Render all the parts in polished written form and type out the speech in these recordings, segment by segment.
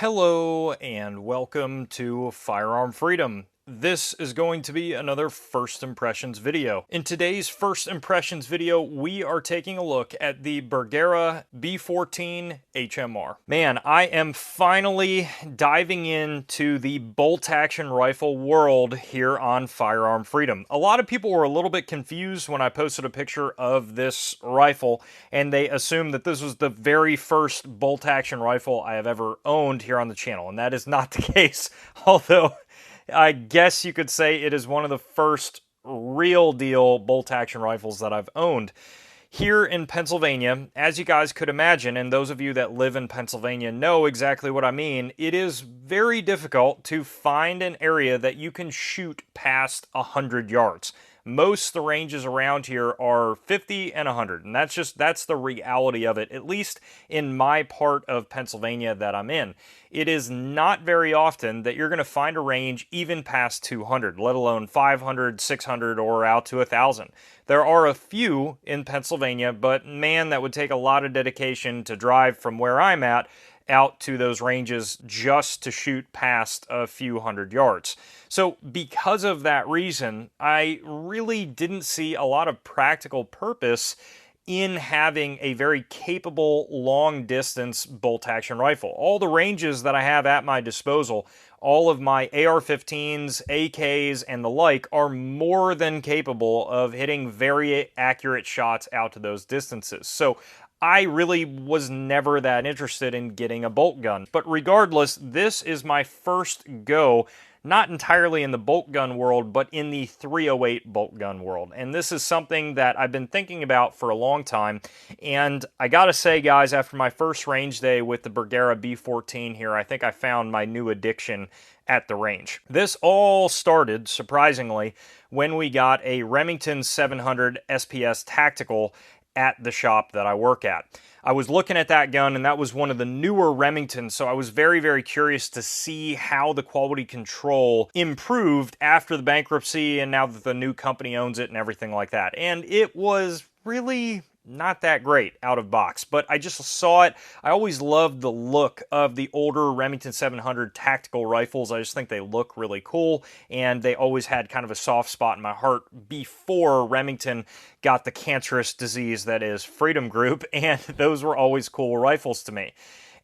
Hello and welcome to Firearm Freedom. This is going to be another First Impressions video. In today's First Impressions video, we are taking a look at the Bergara B14 HMR. Man, I am finally diving into the bolt-action rifle world here on Firearm Freedom. A lot of people were a little bit confused when I posted a picture of this rifle, and they assumed that this was the very first bolt-action rifle I have ever owned here on the channel, and that is not the case, although I guess you could say it is one of the first real deal bolt-action rifles that I've owned. Here in Pennsylvania, as you guys could imagine, and those of you that live in Pennsylvania know exactly what I mean, it is very difficult to find an area that you can shoot past 100 yards. Most of the ranges around here are 50 and 100, and that's the reality of it, at least in my part of Pennsylvania that I'm in. It is not very often that you're going to find a range even past 200, let alone 500, 600, or out to 1,000. There are a few in Pennsylvania, but man, that would take a lot of dedication to drive from where I'm at out to those ranges just to shoot past a few hundred yards. So because of that reason, I really didn't see a lot of practical purpose in having a very capable long-distance bolt-action rifle. All the ranges that I have at my disposal, all of my AR-15s, AKs, and the like are more than capable of hitting very accurate shots out to those distances. So I really was never that interested in getting a bolt gun. But regardless, this is my first go, not entirely in the bolt gun world, but in the .308 bolt gun world. And this is something that I've been thinking about for a long time. And I gotta say, guys, after my first range day with the Bergara B14 here, I think I found my new addiction at the range. This all started, surprisingly, when we got a Remington 700 SPS Tactical at the shop that I work at. I was looking at that gun, and that was one of the newer Remingtons, so I was very, very curious to see how the quality control improved after the bankruptcy and now that the new company owns it and everything like that. And it was really not that great out of box, but I just saw it. I always loved the look of the older Remington 700 tactical rifles. I just think they look really cool, and they always had kind of a soft spot in my heart before Remington got the cancerous disease that is Freedom Group, and those were always cool rifles to me.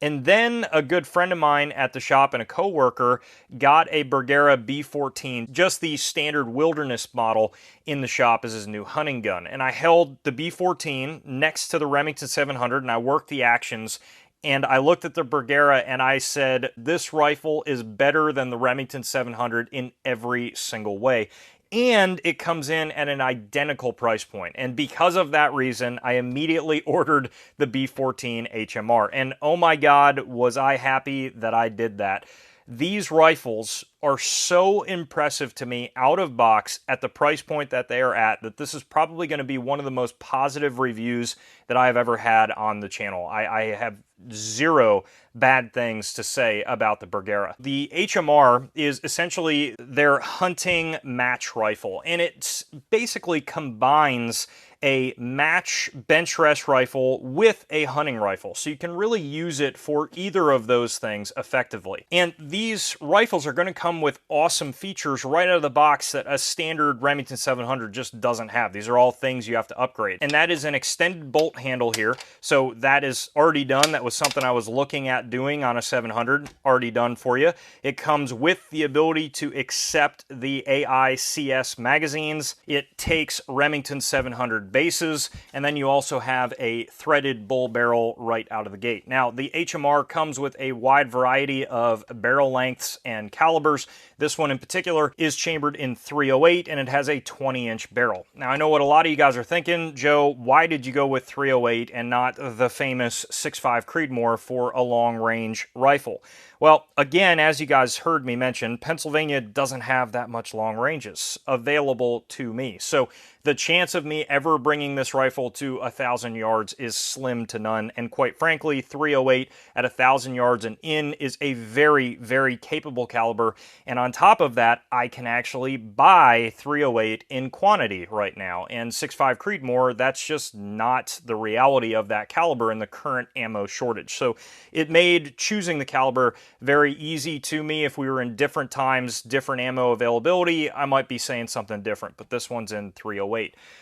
And then a good friend of mine at the shop and a coworker got a Bergara B14, just the standard wilderness model, in the shop as his new hunting gun. And I held the B14 next to the Remington 700 and I worked the actions. And I looked at the Bergara and I said, this rifle is better than the Remington 700 in every single way. And it comes in at an identical price point. And because of that reason, I immediately ordered the B14 HMR. And oh my God, was I happy that I did that. These rifles are so impressive to me out of box at the price point that they are at, that this is probably going to be one of the most positive reviews that I have ever had on the channel. I have zero bad things to say about the Bergara. The HMR is essentially their hunting match rifle, and it basically combines a match bench rest rifle with a hunting rifle. So you can really use it for either of those things effectively. And these rifles are going to come with awesome features right out of the box that a standard Remington 700 just doesn't have. These are all things you have to upgrade. And that is an extended bolt handle here. So that is already done. That was something I was looking at doing on a 700, already done for you. It comes with the ability to accept the AICS magazines. It takes Remington 700 bases, and then you also have a threaded bull barrel right out of the gate. Now, the HMR comes with a wide variety of barrel lengths and calibers. This one in particular is chambered in .308, and it has a 20-inch barrel. Now, I know what a lot of you guys are thinking, Joe, why did you go with .308 and not the famous 6.5 Creedmoor for a long-range rifle? Well, again, as you guys heard me mention, Pennsylvania doesn't have that much long ranges available to me. So The chance of me ever bringing this rifle to 1,000 yards is slim to none, and quite frankly, 308 at 1,000 yards and in is a very, very capable caliber, and on top of that, I can actually buy 308 in quantity right now, and 6.5 Creedmoor, that's just not the reality of that caliber in the current ammo shortage. So it made choosing the caliber very easy to me. If we were in different times, different ammo availability, I might be saying something different, but this one's in 308.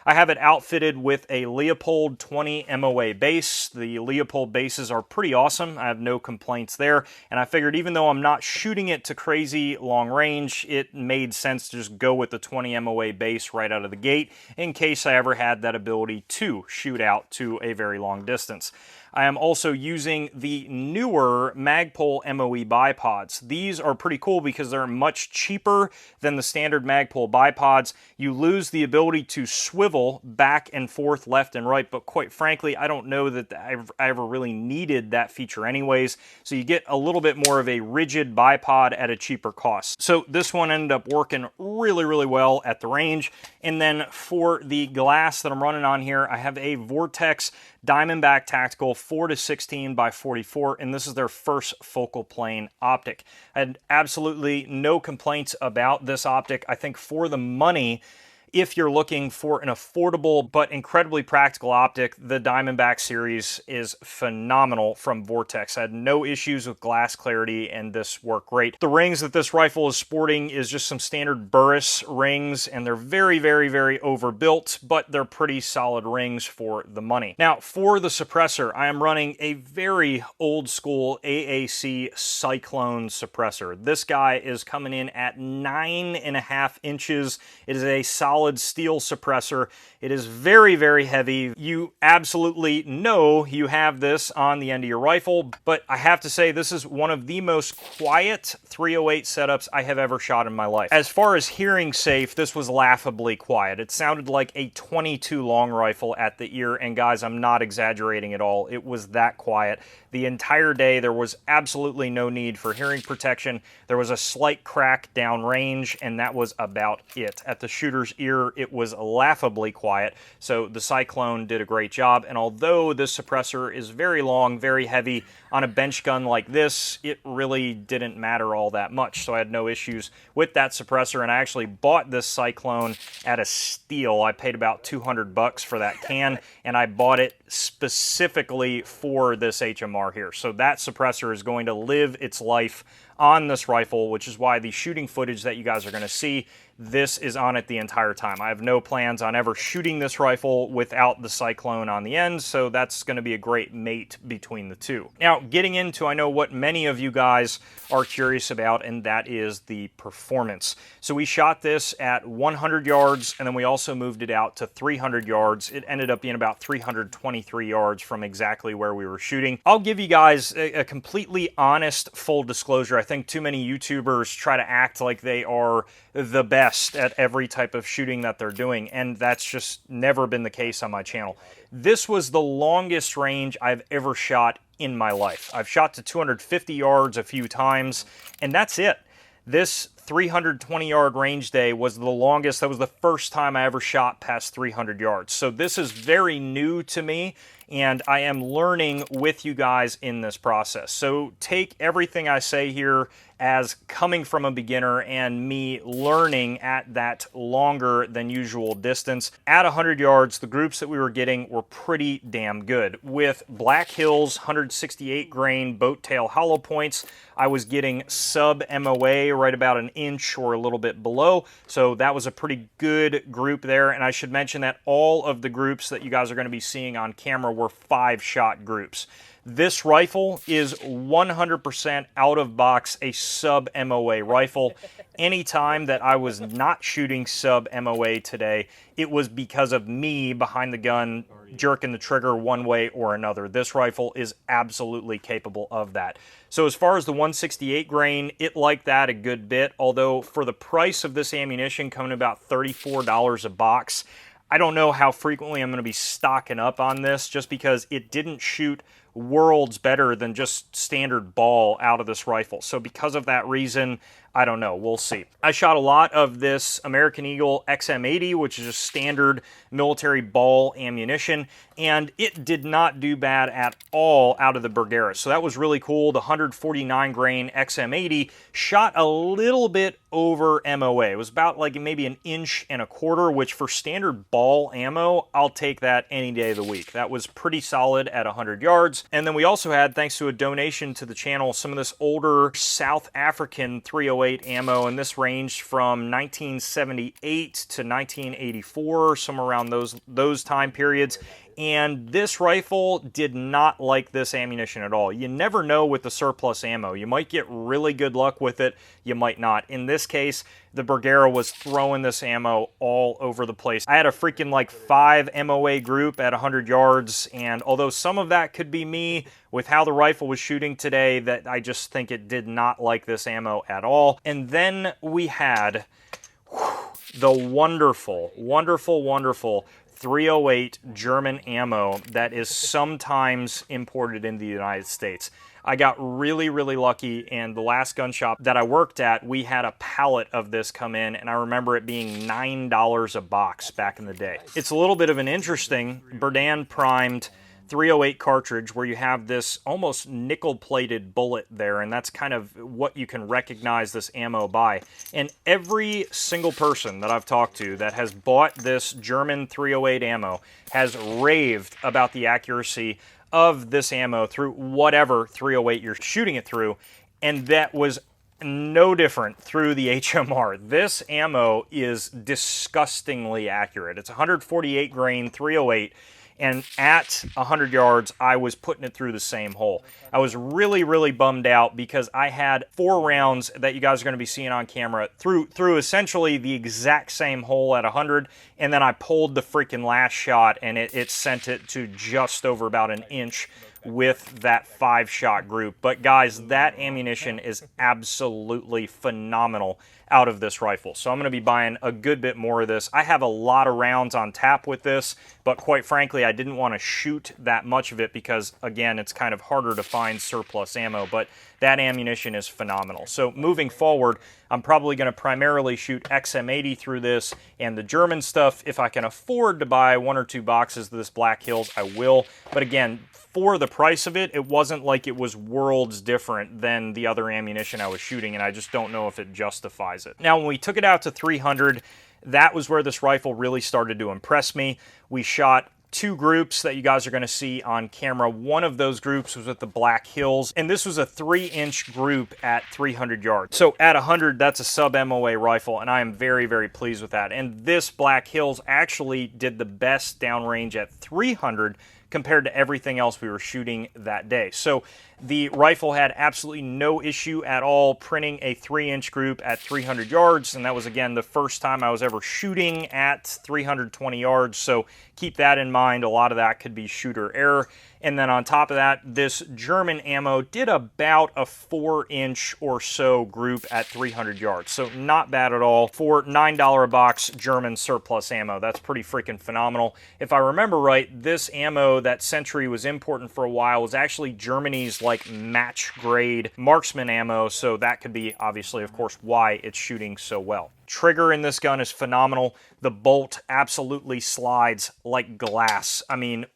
I have it outfitted with a Leupold 20 MOA base. The Leupold bases are pretty awesome. I have no complaints there, and I figured even though I'm not shooting it to crazy long range, it made sense to just go with the 20 MOA base right out of the gate in case I ever had that ability to shoot out to a very long distance. I am also using the newer Magpul MOE bipods. These are pretty cool because they're much cheaper than the standard Magpul bipods. You lose the ability to swivel back and forth, left and right, but quite frankly, I don't know that I ever really needed that feature anyways, so you get a little bit more of a rigid bipod at a cheaper cost. So this one ended up working really, really well at the range, and then for the glass that I'm running on here, I have a Vortex Diamondback Tactical 4-16 by 44, and this is their first focal plane optic. I had absolutely no complaints about this optic. I think for the money, if you're looking for an affordable but incredibly practical optic, the Diamondback series is phenomenal from Vortex. I had no issues with glass clarity, and this worked great. The rings that this rifle is sporting is just some standard Burris rings, and they're very, very, very overbuilt, but they're pretty solid rings for the money. Now, for the suppressor, I am running a very old school AAC Cyclone suppressor. This guy is coming in at 9.5 inches. It is a solid steel suppressor. It is very, very heavy. You absolutely know you have this on the end of your rifle, but I have to say this is one of the most quiet 308 setups I have ever shot in my life. As far as hearing safe, this was laughably quiet. It sounded like a 22 long rifle at the ear, and guys, I'm not exaggerating at all. It was that quiet. The entire day, there was absolutely no need for hearing protection. There was a slight crack downrange, and that was about it. At the shooter's ear, it was laughably quiet, so the Cyclone did a great job, and although this suppressor is very long, very heavy, on a bench gun like this, it really didn't matter all that much, so I had no issues with that suppressor, and I actually bought this Cyclone at a steal. I paid about 200 bucks for that can, and I bought it specifically for this HMR here. So that suppressor is going to live its life on this rifle, which is why the shooting footage that you guys are going to see, this is on it the entire time. I have no plans on ever shooting this rifle without the Cyclone on the end, so that's going to be a great mate between the two. Now, getting into, I know what many of you guys are curious about, and that is the performance. So we shot this at 100 yards, and then we also moved it out to 300 yards. It ended up being about 323 yards from exactly where we were shooting. I'll give you guys a completely honest, full disclosure. I think too many YouTubers try to act like they are the best at every type of shooting that they're doing, and that's just never been the case on my channel. This was the longest range I've ever shot in my life. I've shot to 250 yards a few times, and that's it. This 320-yard range day was the longest. That was the first time I ever shot past 300 yards. So this is very new to me, and I am learning with you guys in this process. So take everything I say here as coming from a beginner and me learning at that longer than usual distance. At 100 yards, the groups that we were getting were pretty damn good. With Black Hills 168 grain boat tail hollow points, I was getting sub MOA right about an inch or a little bit below, so that was a pretty good group there. And I should mention that all of the groups that you guys are going to be seeing on camera were 5-shot groups. This rifle is 100% out of box a sub MOA rifle. Anytime that I was not shooting sub MOA today, it was because of me behind the gun jerking the trigger one way or another. This rifle is absolutely capable of that. So as far as the 168 grain, it liked that a good bit, although for the price of this ammunition coming about $34 a box, I don't know how frequently I'm going to be stocking up on this just because it didn't shoot worlds better than just standard ball out of this rifle. So because of that reason, I don't know. We'll see. I shot a lot of this American Eagle XM80, which is just standard military ball ammunition, and it did not do bad at all out of the Bergara. So that was really cool. The 149 grain XM80 shot a little bit over MOA. It was about like maybe 1.25 inches, which for standard ball ammo, I'll take that any day of the week. That was pretty solid at 100 yards. And then we also had, thanks to a donation to the channel, some of this older South African 308 ammo, and this ranged from 1978 to 1984, somewhere around those time periods. And this rifle did not like this ammunition at all. You never know with the surplus ammo. You might get really good luck with it, you might not. In this case, the Bergara was throwing this ammo all over the place. I had a freaking like 5 MOA group at 100 yards, and although some of that could be me with how the rifle was shooting today, that I just think it did not like this ammo at all. And then we had the wonderful, wonderful, wonderful 308 German ammo that is sometimes imported in the United States. I got really, really lucky, and the last gun shop that I worked at, we had a pallet of this come in, and I remember it being $9 a box back in the day. It's a little bit of an interesting Berdan primed 308 cartridge where you have this almost nickel-plated bullet there, and that's kind of what you can recognize this ammo by. And every single person that I've talked to that has bought this German 308 ammo has raved about the accuracy of this ammo through whatever 308 you're shooting it through, and that was no different through the HMR. This ammo is disgustingly accurate. It's 148 grain 308, and at 100 yards, I was putting it through the same hole. I was really, really bummed out because I had 4 rounds that you guys are going to be seeing on camera through essentially the exact same hole at 100, and then I pulled the freaking last shot, and it sent it to just over about 1 inch with that 5-shot group. But guys, that ammunition is absolutely phenomenal out of this rifle. So I'm going to be buying a good bit more of this. I have a lot of rounds on tap with this, but quite frankly, I didn't want to shoot that much of it because, again, it's kind of harder to find surplus ammo, but that ammunition is phenomenal. So moving forward, I'm probably going to primarily shoot XM80 through this, and the German stuff, if I can afford to buy 1 or 2 boxes of this Black Hills, I will. But again, for the price of it, it wasn't like it was worlds different than the other ammunition I was shooting, and I just don't know if it justifies it. Now, when we took it out to 300, that was where this rifle really started to impress me. We shot 2 groups that you guys are going to see on camera. One of those groups was with the Black Hills, and this was a 3-inch group at 300 yards. So at 100, that's a sub-MOA rifle, and I am very, very pleased with that. And this Black Hills actually did the best downrange at 300 compared to everything else we were shooting that day. So the rifle had absolutely no issue at all printing a 3-inch group at 300 yards, and that was, again, the first time I was ever shooting at 320 yards, so keep that in mind. A lot of that could be shooter error. And then on top of that, this German ammo did about a 4-inch or so group at 300 yards, so not bad at all for $9 a box German surplus ammo. That's pretty freaking phenomenal. If I remember right, this ammo that Century was importing for a while was actually Germany's like match grade marksman ammo, so that could be obviously, of course, why it's shooting so well. Trigger in this gun is phenomenal. The bolt absolutely slides like glass. I mean,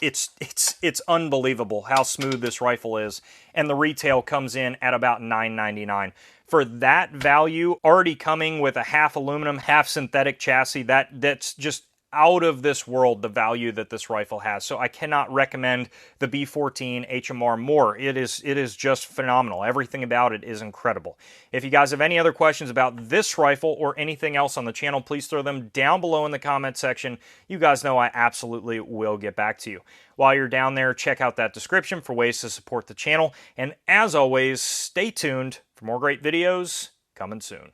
it's unbelievable how smooth this rifle is, and the retail comes in at about $9.99. For that value, already coming with a half aluminum, half synthetic chassis, that's just out of this world, the value that this rifle has. So I cannot recommend the B14 HMR more. It is just phenomenal. Everything about it is incredible. If you guys have any other questions about this rifle or anything else on the channel, please throw them down below in the comment section. You guys know I absolutely will get back to you. While you're down there, check out that description for ways to support the channel. And as always, stay tuned for more great videos coming soon.